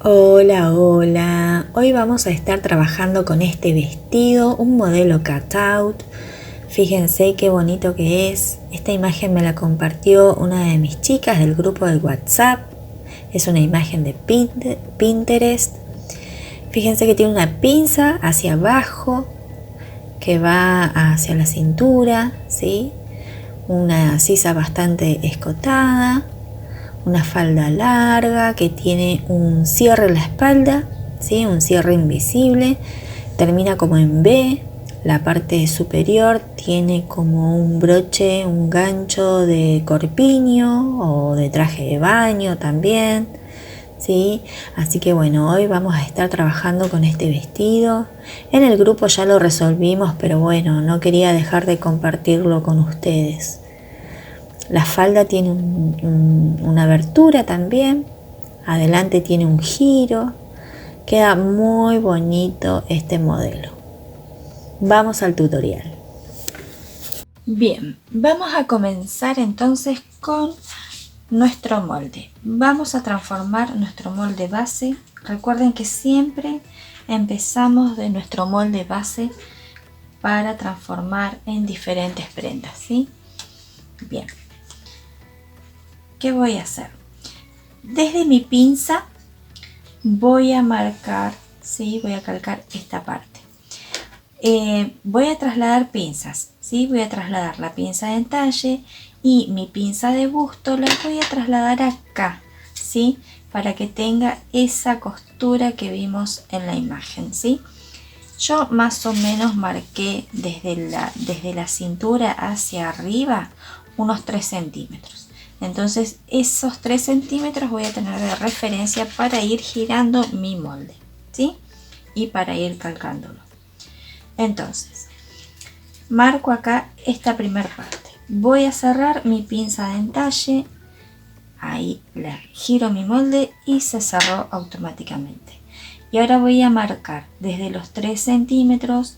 Hola, hola. Hoy vamos a estar trabajando con este vestido, un modelo cutout. Fíjense qué bonito que es. Esta imagen me la compartió una de mis chicas del grupo de WhatsApp. Es una imagen de Pinterest. Fíjense que tiene una pinza hacia abajo que va hacia la cintura, ¿sí? Una sisa bastante escotada. Una falda larga que tiene un cierre en la espalda, ¿sí? Un cierre invisible, termina como en V, la parte superior tiene como un broche, un gancho de corpiño o de traje de baño también, ¿sí? Así que bueno, hoy vamos a estar trabajando con este vestido. En el grupo ya lo resolvimos, pero bueno, no quería dejar de compartirlo con ustedes. La falda tiene una abertura también, adelante tiene un giro, queda muy bonito este modelo. Vamos al tutorial. Bien, vamos a comenzar entonces con nuestro molde. Vamos a transformar nuestro molde base. Recuerden que siempre empezamos de nuestro molde base para transformar en diferentes prendas, ¿sí? Bien. ¿Qué voy a hacer? Desde mi pinza voy a marcar, ¿sí? Voy a calcar esta parte. Voy a trasladar pinzas, ¿sí? Voy a trasladar la pinza de entalle y mi pinza de busto la voy a trasladar acá, ¿sí? Para que tenga esa costura que vimos en la imagen, ¿sí? Yo más o menos marqué desde la cintura hacia arriba unos 3 centímetros. Entonces esos 3 centímetros voy a tener de referencia para ir girando mi molde, ¿sí? Y para ir calcándolo. Entonces, marco acá esta primera parte. Voy a cerrar mi pinza de entalle. Ahí la giro mi molde y se cerró automáticamente. Y ahora voy a marcar desde los 3 centímetros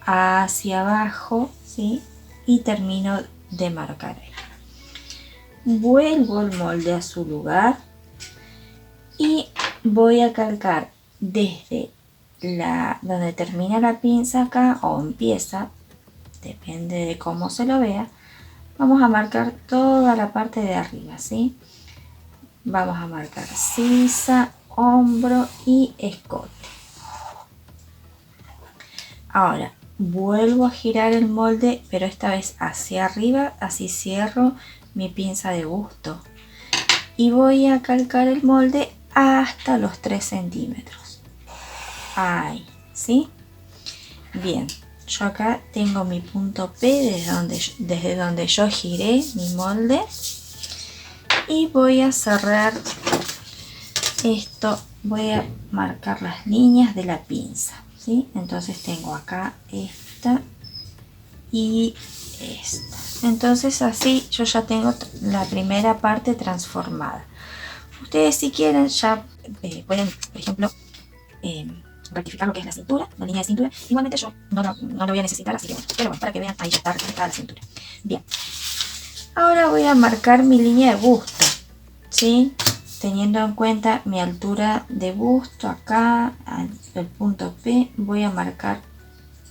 hacia abajo, ¿sí? Y termino de marcar ahí. Vuelvo el molde a su lugar y voy a calcar desde donde termina la pinza acá o empieza, depende de cómo se lo vea. Vamos a marcar toda la parte de arriba, ¿sí? Vamos a marcar sisa, hombro y escote. Ahora vuelvo a girar el molde, pero esta vez hacia arriba, así cierro mi pinza de busto y voy a calcar el molde hasta los 3 centímetros. Ahí, ¿sí? Bien, yo acá tengo mi punto P desde donde yo giré mi molde y voy a cerrar esto, voy a marcar las líneas de la pinza, ¿sí? Entonces tengo acá esta y esta. Entonces así yo ya tengo la primera parte transformada. Ustedes si quieren ya pueden, por ejemplo, rectificar lo que es la cintura, la línea de cintura. Igualmente yo no lo voy a necesitar, así que bueno, pero bueno, para que vean, ahí ya está rectificada la cintura. Bien, ahora voy a marcar mi línea de busto, ¿sí? Teniendo en cuenta mi altura de busto acá, el punto P, voy a marcar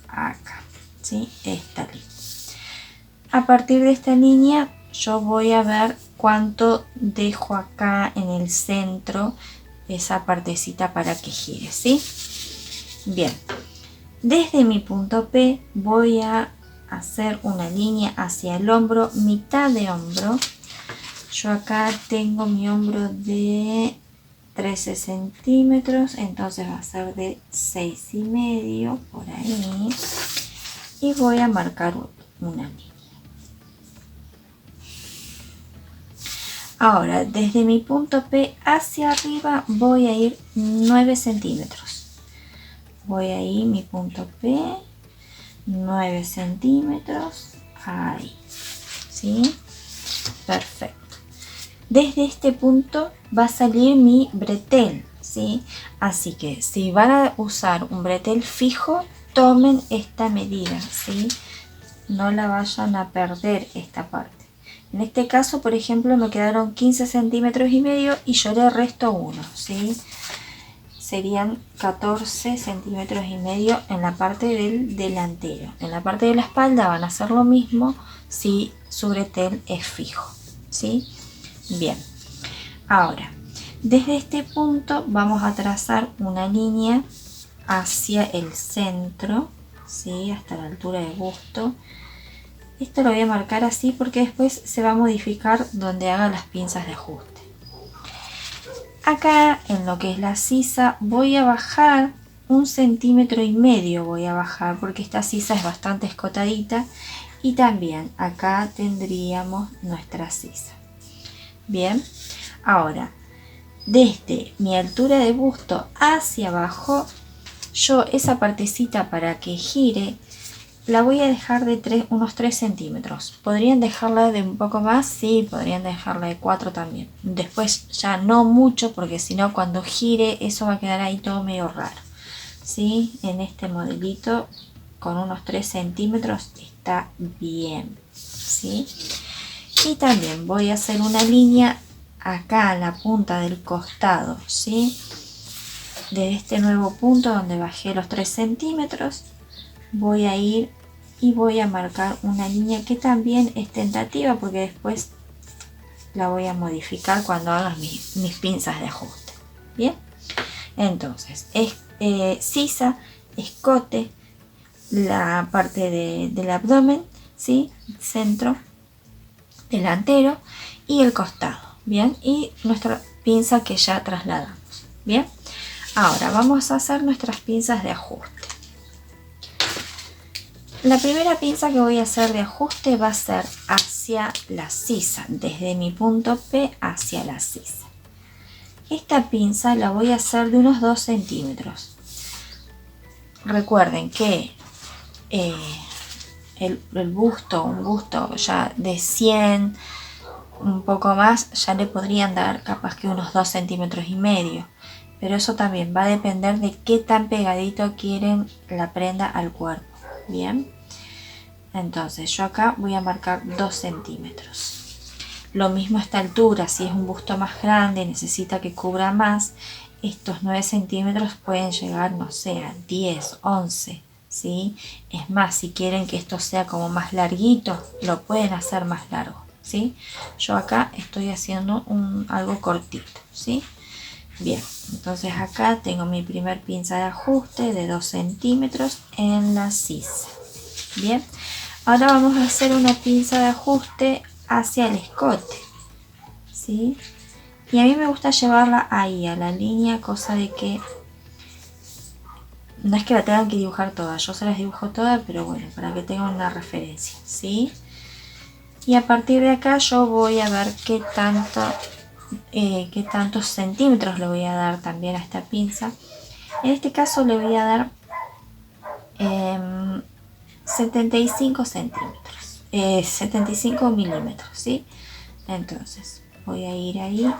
acá, ¿sí? Esta línea. A partir de esta línea yo voy a ver cuánto dejo acá en el centro, esa partecita para que gire, ¿sí? Bien, desde mi punto P voy a hacer una línea hacia el hombro, mitad de hombro. Yo acá tengo mi hombro de 13 centímetros, entonces va a ser de 6,5 por ahí. Y voy a marcar una línea. Ahora, desde mi punto P hacia arriba voy a ir 9 centímetros. Voy a ir mi punto P, 9 centímetros, ahí, ¿sí? Perfecto. Desde este punto va a salir mi bretel, ¿sí? Así que si van a usar un bretel fijo, tomen esta medida, ¿sí? No la vayan a perder esta parte. En este caso, por ejemplo, me quedaron 15 centímetros y medio y yo le resto 1, ¿sí? serían 14 centímetros y medio en la parte del delantero. En la parte de la espalda van a ser lo mismo si su bretel es fijo, ¿sí? Bien, ahora desde este punto vamos a trazar una línea hacia el centro, ¿sí? Hasta la altura de busto. Esto lo voy a marcar así porque después se va a modificar donde haga las pinzas de ajuste. Acá en lo que es la sisa voy a bajar 1,5 centímetros, voy a bajar porque esta sisa es bastante escotadita, y también acá tendríamos nuestra sisa. Bien, ahora desde mi altura de busto hacia abajo, yo esa partecita para que gire la voy a dejar de unos 3 centímetros. ¿Podrían dejarla de un poco más? Sí, podrían dejarla de 4 también. Después ya no mucho, porque si no cuando gire eso va a quedar ahí todo medio raro, ¿sí? En este modelito con unos 3 centímetros está bien, ¿sí? Y también voy a hacer una línea acá en la punta del costado, ¿sí? De este nuevo punto donde bajé los 3 centímetros voy a ir y voy a marcar una línea que también es tentativa porque después la voy a modificar cuando haga mis pinzas de ajuste. Bien, entonces sisa, escote, la parte del abdomen, ¿sí? Centro, delantero y el costado. Bien, y nuestra pinza que ya trasladamos. Bien, ahora vamos a hacer nuestras pinzas de ajuste. La primera pinza que voy a hacer de ajuste va a ser hacia la sisa, desde mi punto P hacia la sisa. Esta pinza la voy a hacer de unos 2 centímetros. Recuerden que el busto, un busto ya de 100, un poco más, ya le podrían dar capaz que unos 2,5 centímetros. Pero eso también va a depender de qué tan pegadito quieren la prenda al cuerpo. Bien, entonces yo acá voy a marcar 2 centímetros. Lo mismo a esta altura, si es un busto más grande, necesita que cubra más, estos 9 centímetros pueden llegar, no sé, a 10, 11, ¿sí? Es más, si quieren que esto sea como más larguito, lo pueden hacer más largo, ¿sí? Yo acá estoy haciendo algo cortito, ¿sí? Bien, entonces acá tengo mi primer pinza de ajuste de 2 centímetros en la sisa. Bien, ahora vamos a hacer una pinza de ajuste hacia el escote, ¿sí? Y a mí me gusta llevarla ahí, a la línea, cosa de que no es que la tengan que dibujar toda, yo se las dibujo todas, pero bueno, para que tengan una referencia, ¿sí? Y a partir de acá yo voy a ver qué tantos centímetros le voy a dar también a esta pinza. En este caso le voy a dar 75 centímetros, 75 milímetros, ¿sí? Entonces voy a ir ahí,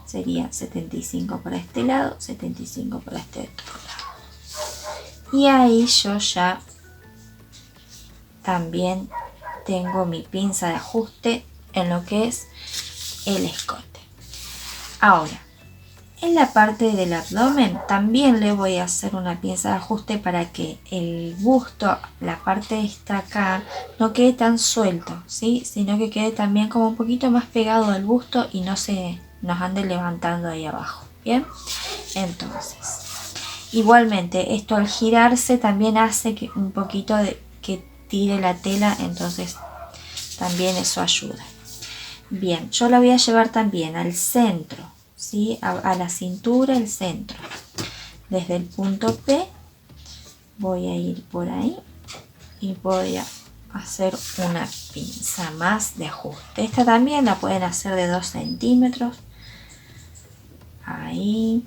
sería 75 para este lado, 75 para este otro lado. Y ahí yo ya también tengo mi pinza de ajuste en lo que es el escote. Ahora, en la parte del abdomen también le voy a hacer una pinza de ajuste para que el busto, la parte esta acá, no quede tan suelto, ¿sí? Sino que quede también como un poquito más pegado al busto y no se nos ande levantando ahí abajo. Bien, entonces igualmente esto al girarse también hace que un poquito que tire la tela, entonces también eso ayuda. Bien, yo la voy a llevar también al centro, ¿sí? A la cintura, el centro. Desde el punto P voy a ir por ahí y voy a hacer una pinza más de ajuste. Esta también la pueden hacer de 2 centímetros. Ahí.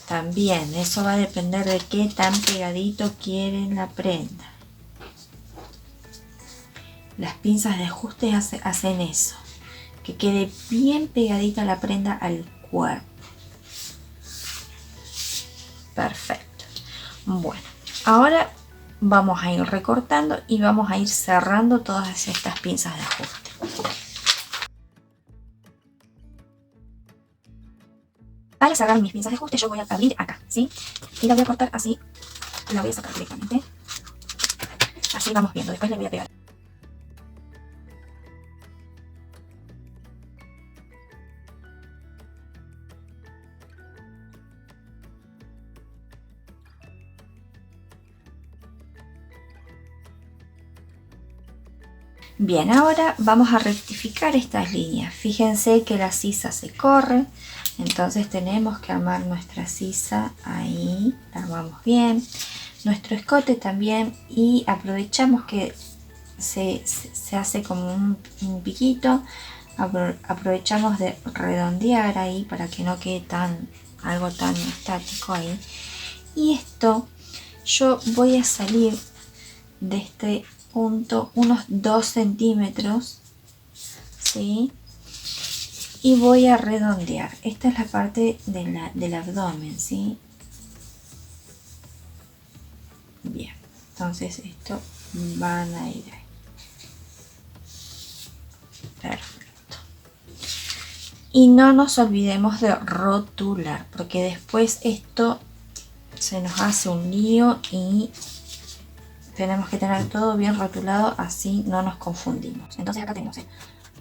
También eso va a depender de qué tan pegadito quieren la prenda. Las pinzas de ajuste hacen eso, que quede bien pegadita la prenda al cuerpo. Perfecto. Bueno, ahora vamos a ir recortando y vamos a ir cerrando todas estas pinzas de ajuste. Para cerrar mis pinzas de ajuste yo voy a abrir acá, ¿sí? Y la voy a cortar así, la voy a sacar directamente. Así vamos viendo, después le voy a pegar. Bien, ahora vamos a rectificar estas líneas. Fíjense que la sisa se corre, entonces tenemos que armar nuestra sisa ahí, la armamos bien. Nuestro escote también, y aprovechamos que se hace como un piquito, aprovechamos de redondear ahí para que no quede algo tan estático ahí. Y esto yo voy a salir de este punto unos 2 centímetros, ¿sí? Y voy a redondear. Esta es la parte del abdomen, ¿sí? Bien, entonces esto van a ir ahí. Perfecto. Y no nos olvidemos de rotular, porque después esto se nos hace un lío y tenemos que tener todo bien rotulado, así no nos confundimos. Entonces acá tenemos el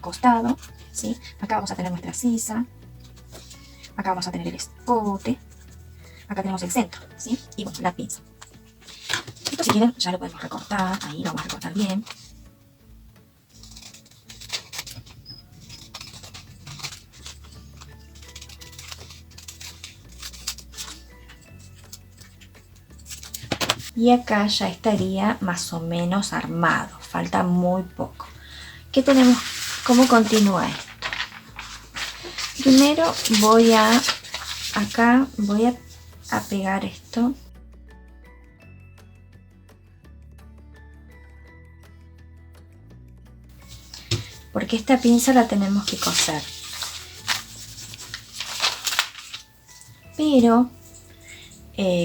costado, ¿sí? Acá vamos a tener nuestra sisa, acá vamos a tener el escote, acá tenemos el centro, ¿sí? Y bueno, la pinza. Esto, si quieren, ya lo podemos recortar, ahí lo vamos a recortar bien. Y acá ya estaría más o menos armado, falta muy poco. ¿Qué tenemos? ¿Cómo continúa esto? Primero voy a pegar esto. Porque esta pinza la tenemos que coser. Pero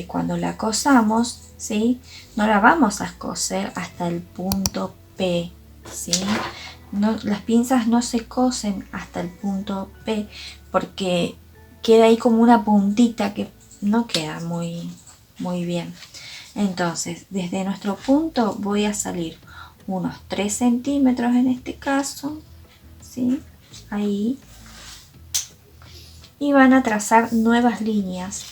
cuando la cosamos, ¿sí? No la vamos a coser hasta el punto P, ¿sí? No, las pinzas no se cosen hasta el punto P porque queda ahí como una puntita que no queda muy bien. Entonces, desde nuestro punto voy a salir unos 3 centímetros en este caso, ¿sí? Ahí. Y van a trazar nuevas líneas,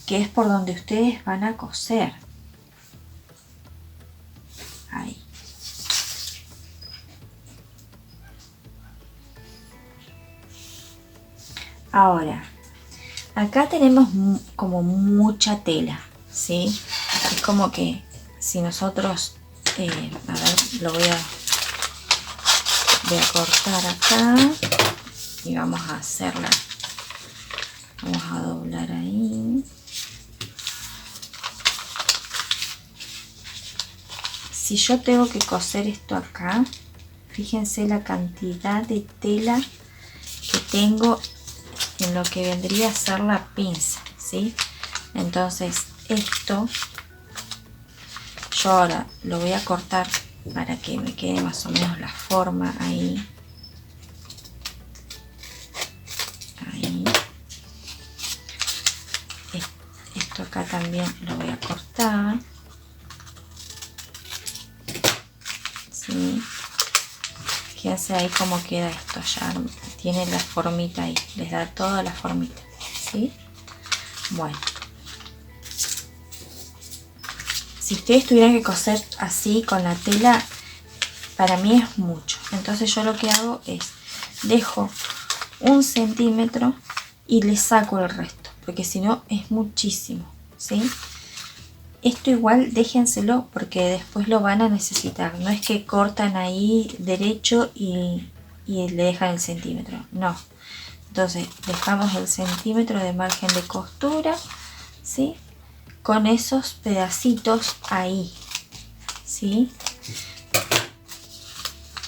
que es por donde ustedes van a coser. Ahí. Ahora, acá tenemos como mucha tela, ¿sí? Es como que si nosotros, a ver, voy a cortar acá y vamos a hacerla. Vamos a doblar ahí. Si yo tengo que coser esto acá, fíjense la cantidad de tela que tengo en lo que vendría a ser la pinza, ¿sí? Entonces esto yo ahora lo voy a cortar para que me quede más o menos la forma ahí. Ahí. Esto acá también lo voy a cortar. ¿Sí? Fíjense ahí cómo queda esto, ya tiene la formita ahí, les da toda la formita, ¿sí? Bueno, si ustedes tuvieran que coser así con la tela, para mí es mucho. Entonces yo lo que hago es, dejo 1 centímetro y le saco el resto, porque si no es muchísimo, ¿sí? Esto igual déjenselo porque después lo van a necesitar. No es que cortan ahí derecho y le dejan el centímetro. No. Entonces dejamos el centímetro de margen de costura, ¿sí? Con esos pedacitos ahí, ¿sí?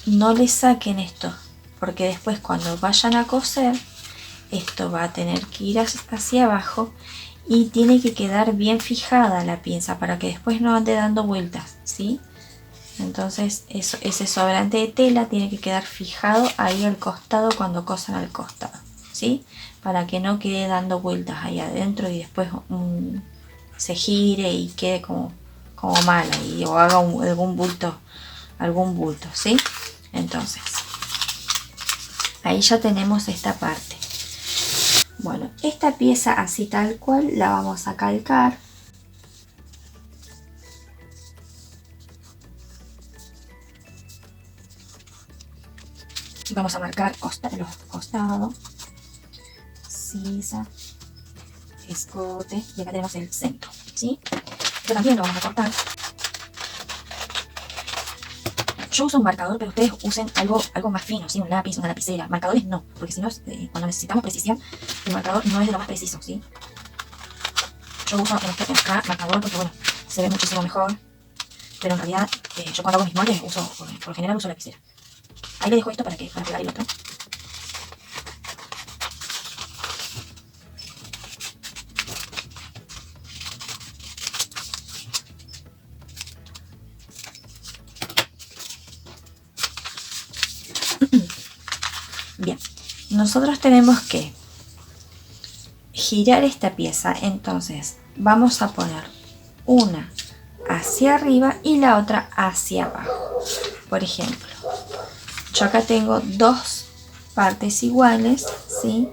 No le saquen esto porque después cuando vayan a coser, esto va a tener que ir hacia abajo. Y tiene que quedar bien fijada la pinza para que después no ande dando vueltas, ¿sí? Entonces ese sobrante de tela tiene que quedar fijado ahí al costado cuando cosan al costado. ¿sí? Para que no quede dando vueltas ahí adentro y después se gire y quede como mala o haga algún bulto, ¿sí? Entonces, ahí ya tenemos esta parte. Bueno, esta pieza así tal cual la vamos a calcar. Vamos a marcar los costados, sisa, escote, y acá tenemos el centro, ¿sí? Esto también lo vamos a cortar. Yo uso un marcador, pero ustedes usen algo más fino, ¿sí? Un lápiz, una lapicera. Marcadores no, porque si no, cuando necesitamos precisión, el marcador no es de lo más preciso, ¿sí? Yo uso acá marcador porque, bueno, se ve muchísimo mejor. Pero en realidad, yo cuando hago mis moldes, por lo general uso lapicera. Ahí le dejo esto para pegar el otro. Bien, nosotros tenemos que girar esta pieza, entonces vamos a poner una hacia arriba y la otra hacia abajo. Por ejemplo, yo acá tengo dos partes iguales, ¿sí?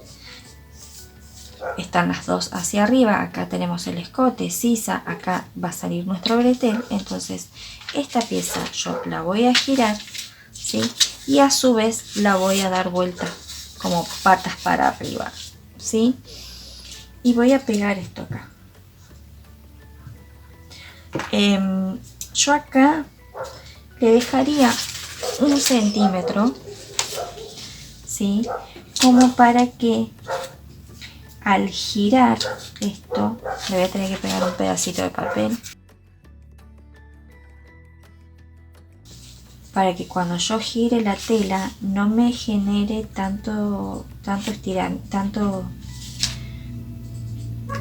Están las dos hacia arriba, acá tenemos el escote, sisa, acá va a salir nuestro bretel, entonces esta pieza yo la voy a girar, ¿sí? Y a su vez la voy a dar vuelta como patas para arriba, ¿sí? Y voy a pegar esto acá. Yo acá le dejaría 1 centímetro, ¿sí? Como para que al girar esto, le voy a tener que pegar un pedacito de papel, para que cuando yo gire la tela no me genere tanto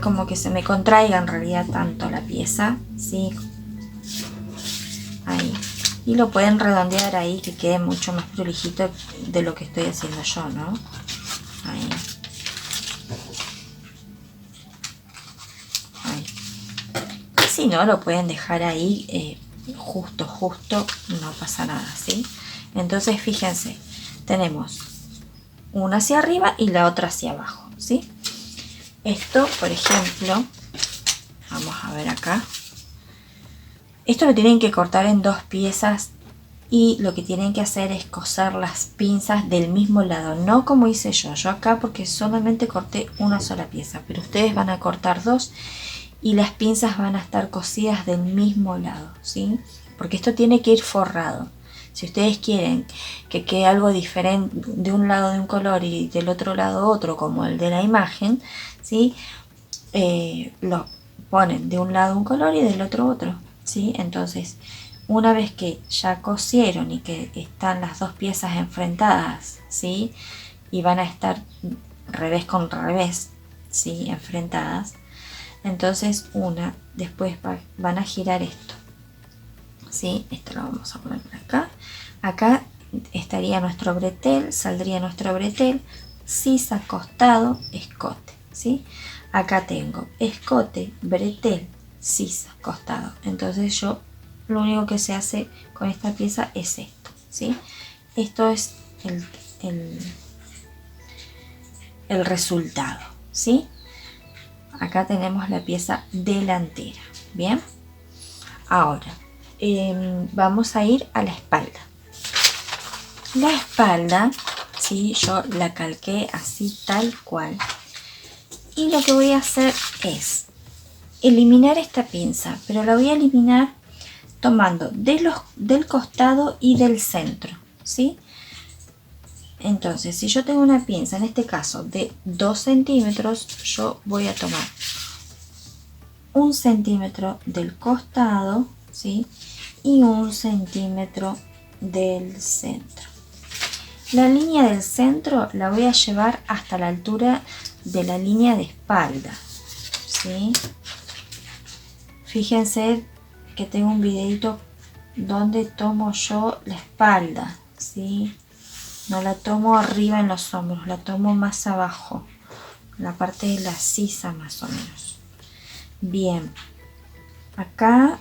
como que se me contraiga en realidad tanto la pieza, ¿sí? Ahí. Y lo pueden redondear ahí, que quede mucho más prolijito de lo que estoy haciendo yo, ¿no? Ahí. Ahí. Y si no, lo pueden dejar ahí justo, no pasa nada, ¿sí? Entonces, fíjense, tenemos una hacia arriba y la otra hacia abajo, ¿sí? Esto, por ejemplo, vamos a ver acá. Esto lo tienen que cortar en 2 piezas y lo que tienen que hacer es coser las pinzas del mismo lado, no como hice yo acá porque solamente corté una sola pieza, pero ustedes van a cortar 2 y las pinzas van a estar cosidas del mismo lado, ¿sí? Porque esto tiene que ir forrado. Si ustedes quieren que quede algo diferente de un lado de un color y del otro lado otro, como el de la imagen, ¿sí? Lo ponen de un lado un color y del otro otro, ¿sí? Entonces, una vez que ya cosieron y que están las 2 piezas enfrentadas, ¿sí? Y van a estar revés con revés, ¿sí? Enfrentadas. Entonces después van a girar esto, ¿sí? Esto lo vamos a poner por acá. Acá estaría nuestro bretel, saldría nuestro bretel, sisa, costado, escote, ¿sí? Acá tengo escote, bretel, sisa, costado. Entonces yo lo único que se hace con esta pieza es esto, ¿sí? Esto es el resultado, ¿sí? Acá tenemos la pieza delantera, ¿bien? Ahora, vamos a ir a la espalda. La espalda, ¿sí? Yo la calqué así tal cual. Y lo que voy a hacer es eliminar esta pinza, pero la voy a eliminar tomando del costado y del centro, ¿sí? Entonces, si yo tengo una pinza, en este caso de 2 centímetros, yo voy a tomar 1 centímetro del costado, ¿sí? Y 1 centímetro del centro. La línea del centro la voy a llevar hasta la altura de la línea de espalda, ¿sí? Fíjense que tengo un videito donde tomo yo la espalda, ¿sí? No la tomo arriba en los hombros, la tomo más abajo, la parte de la sisa más o menos. Bien, acá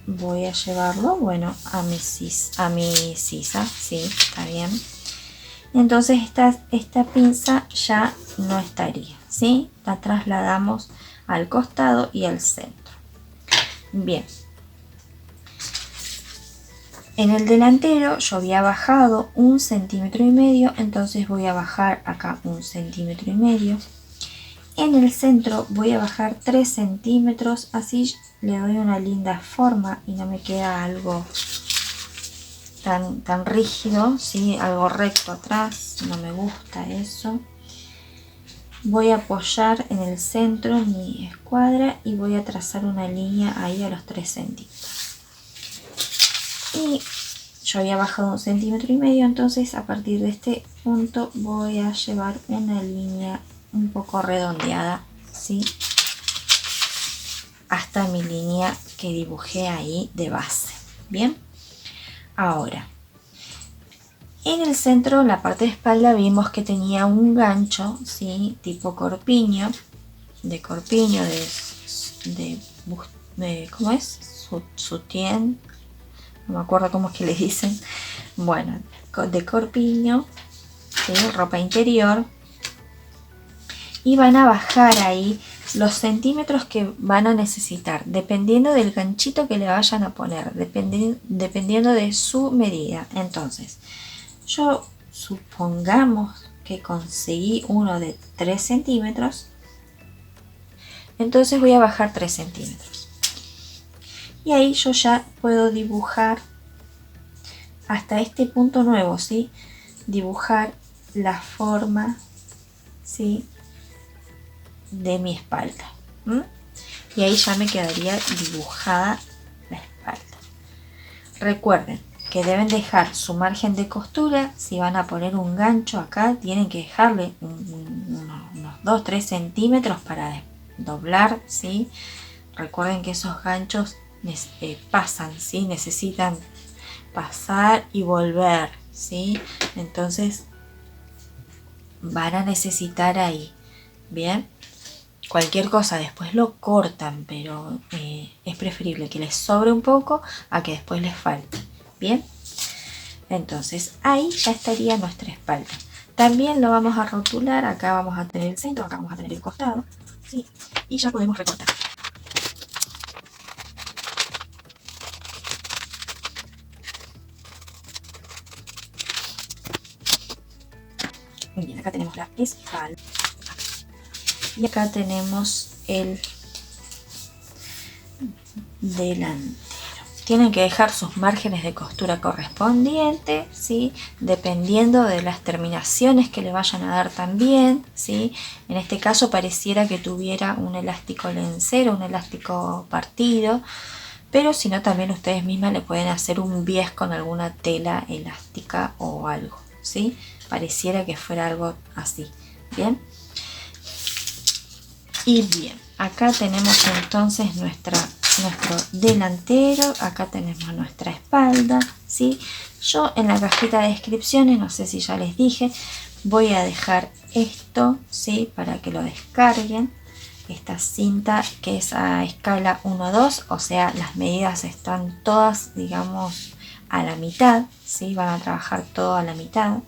voy a llevarlo, bueno, a mi sisa, sí, está bien. Entonces esta pinza ya no estaría, ¿sí? La trasladamos al costado y al centro. Bien. En el delantero yo había bajado 1,5 centímetros, entonces voy a bajar acá 1,5 centímetros. En el centro voy a bajar 3 centímetros, así le doy una linda forma y no me queda algo tan rígido, ¿sí? Algo recto atrás, no me gusta eso. Voy a apoyar en el centro mi escuadra y voy a trazar una línea ahí a los 3 centímetros. Y yo había bajado 1,5 centímetros, entonces a partir de este punto voy a llevar una línea un poco redondeada, ¿sí? Hasta mi línea que dibujé ahí de base. Bien, ahora en el centro, la parte de espalda, vimos que tenía un gancho, ¿sí? Tipo corpiño, de ¿cómo es? Sutién, no me acuerdo cómo es que le dicen. Bueno, de corpiño, ¿sí? Ropa interior. Y van a bajar ahí los centímetros que van a necesitar, dependiendo del ganchito que le vayan a poner, dependiendo de su medida. Entonces, yo supongamos que conseguí uno de 3 centímetros, entonces voy a bajar 3 centímetros. Y ahí yo ya puedo dibujar hasta este punto nuevo, ¿sí? Dibujar la forma, ¿sí? De mi espalda. Y ahí ya me quedaría dibujada la espalda. Recuerden que deben dejar su margen de costura. Si van a poner un gancho acá, tienen que dejarle unos 2-3 centímetros para doblar, ¿sí? Recuerden que esos ganchos pasan, ¿sí? Necesitan pasar y volver, ¿sí? Entonces van a necesitar ahí. Bien, cualquier cosa después lo cortan, pero es preferible que les sobre un poco a que después les falte. Bien, entonces ahí ya estaría nuestra espalda. También lo vamos a rotular. Acá vamos a tener el centro, acá vamos a tener el costado, ¿sí? Y ya podemos recortar. Muy bien, acá tenemos la espalda. Y acá tenemos el delantero. Tienen que dejar sus márgenes de costura correspondientes, ¿sí? Dependiendo de las terminaciones que le vayan a dar también, ¿sí? En este caso pareciera que tuviera un elástico lencero, un elástico partido, pero si no, también ustedes mismas le pueden hacer un bies con alguna tela elástica o algo, ¿sí? Pareciera que fuera algo así. Bien. Y bien, acá tenemos entonces nuestro delantero, acá tenemos nuestra espalda, ¿sí? Yo en la cajita de descripciones, no sé si ya les dije, voy a dejar esto, ¿sí? Para que lo descarguen, esta cinta que es a escala 1-2, o sea, las medidas están todas, digamos, a la mitad, ¿sí? Van a trabajar todo a la mitad.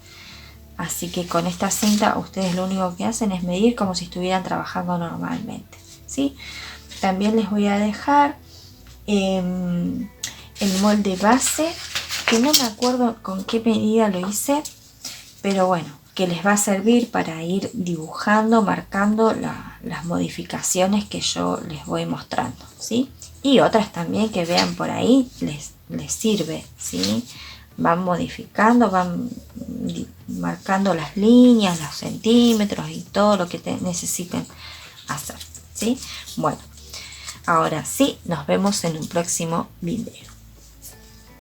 Así que con esta cinta ustedes lo único que hacen es medir como si estuvieran trabajando normalmente, ¿sí? También les voy a dejar el molde base, que no me acuerdo con qué medida lo hice, pero bueno, que les va a servir para ir dibujando, marcando las modificaciones que yo les voy mostrando, ¿sí? Y otras también que vean por ahí les sirve, ¿sí? Van modificando, van marcando las líneas, los centímetros y todo lo que necesiten hacer, ¿sí? Bueno, ahora sí, nos vemos en un próximo video.